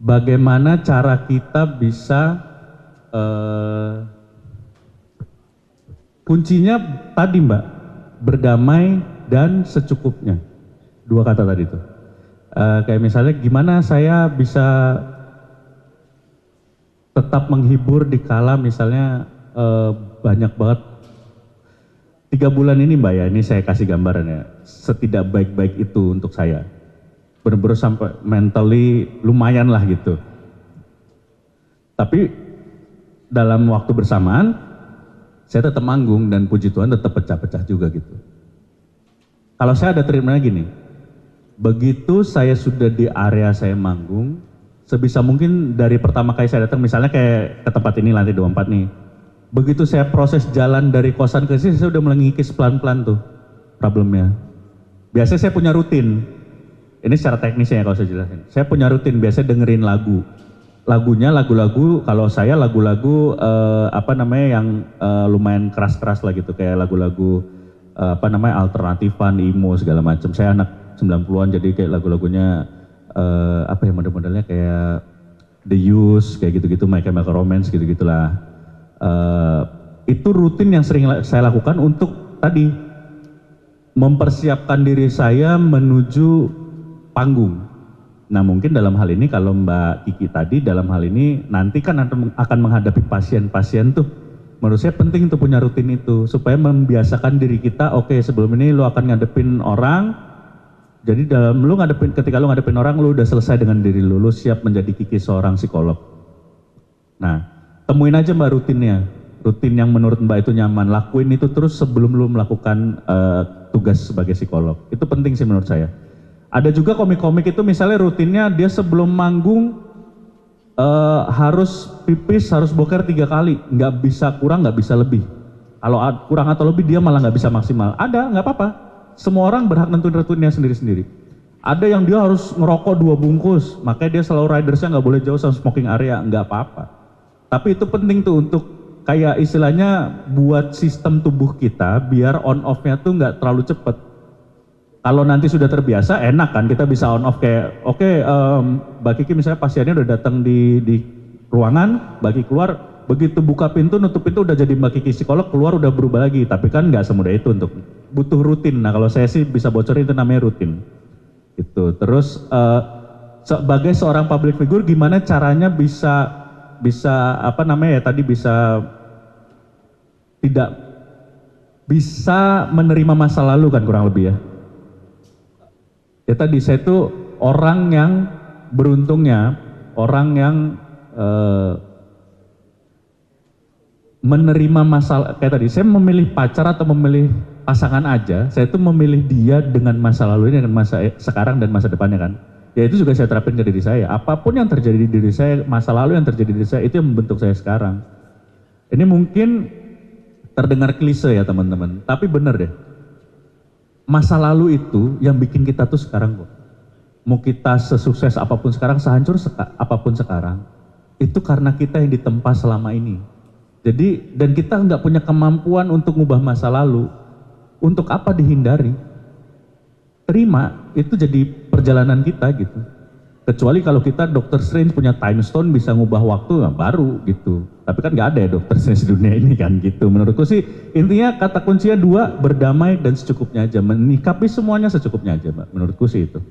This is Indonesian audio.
bagaimana cara kita bisa kuncinya tadi Mbak, berdamai dan secukupnya. Dua kata tadi itu. Kayak misalnya gimana saya bisa tetap menghibur di kala misalnya banyak banget 3 bulan ini Mbak ya, ini saya kasih gambaran ya, setidak baik-baik itu untuk saya. Bener-bener sampai mentally lumayan lah gitu. Tapi dalam waktu bersamaan, saya tetap manggung dan puji Tuhan tetap pecah-pecah juga gitu. Kalau saya ada treatmentnya gini, begitu saya sudah di area saya manggung, sebisa mungkin dari pertama kali saya datang, misalnya kayak ke tempat ini lantai 24 nih, begitu saya proses jalan dari kosan ke sini, saya udah mulai ngikis pelan-pelan tuh problemnya. Biasanya saya punya rutin, ini secara teknisnya ya kalau saya jelasin, saya punya rutin, biasanya dengerin lagu. Lagunya lagu-lagu, kalau saya lagu-lagu yang lumayan keras-keras lah gitu, kayak lagu-lagu alternatifan, emo segala macam. Saya anak 90-an jadi kayak lagu-lagunya model-modelnya kayak The Used kayak gitu-gitu, My Chemical Romance gitu-gitulah. Itu rutin yang sering saya lakukan untuk tadi mempersiapkan diri saya menuju panggung. Nah mungkin dalam hal ini kalau Mbak Kiki tadi dalam hal ini nanti kan akan menghadapi pasien-pasien tuh, menurut saya penting untuk punya rutin itu supaya membiasakan diri kita, oke, sebelum ini lo akan ngadepin orang, jadi ketika lo ngadepin orang lo udah selesai dengan diri lo siap menjadi Kiki seorang psikolog. Nah temuin aja Mbak rutinnya, rutin yang menurut Mbak itu nyaman, lakuin itu terus sebelum lo melakukan tugas sebagai psikolog, itu penting sih menurut saya. Ada juga komik-komik itu misalnya rutinnya dia sebelum manggung harus pipis, harus boker 3 kali, nggak bisa kurang, nggak bisa lebih. Kalau kurang atau lebih dia malah nggak bisa maksimal. Ada, nggak apa-apa. Semua orang berhak nentuin rutinnya sendiri-sendiri. Ada yang dia harus ngerokok 2 bungkus, makanya dia selalu ridersnya nggak boleh jauh sama smoking area, nggak apa-apa. Tapi itu penting tuh untuk kayak istilahnya buat sistem tubuh kita biar on off-nya tuh nggak terlalu cepet. Kalau nanti sudah terbiasa enak kan kita bisa on off kayak oke, Mbak Kiki misalnya pasiennya udah datang di ruangan, Mbak Kiki keluar, begitu buka pintu nutup pintu udah jadi Mbak Kiki psikolog, keluar udah berubah lagi, tapi kan nggak semudah itu, untuk butuh rutin. Nah kalau saya sih bisa bocorin itu namanya rutin itu. Terus sebagai seorang public figure gimana caranya bisa tidak bisa menerima masa lalu kan kurang lebih ya. Ya tadi saya tuh orang yang beruntungnya, orang yang menerima masalah, kayak tadi saya memilih pacar atau memilih pasangan aja, saya tuh memilih dia dengan masa lalunya, dengan masa sekarang dan masa depannya kan. Ya itu juga saya terapin ke diri saya, apapun yang terjadi di diri saya, masa lalu yang terjadi di diri saya, itu yang membentuk saya sekarang. Ini mungkin terdengar klise ya teman-teman, tapi bener deh. Masa lalu itu yang bikin kita tuh sekarang kok. Mau kita sesukses apapun sekarang, sehancur apapun sekarang, itu karena kita yang ditempa selama ini. Jadi, dan kita nggak punya kemampuan untuk ngubah masa lalu. Untuk apa dihindari? Terima, itu jadi perjalanan kita gitu. Kecuali kalau kita Dr. Strange punya time stone bisa ngubah waktu, nah baru gitu. Tapi kan nggak ada ya Dr. Strange di dunia ini kan gitu. Menurutku sih intinya kata kuncinya 2, berdamai dan secukupnya aja. Menikapi semuanya secukupnya aja Mbak. Menurutku sih itu.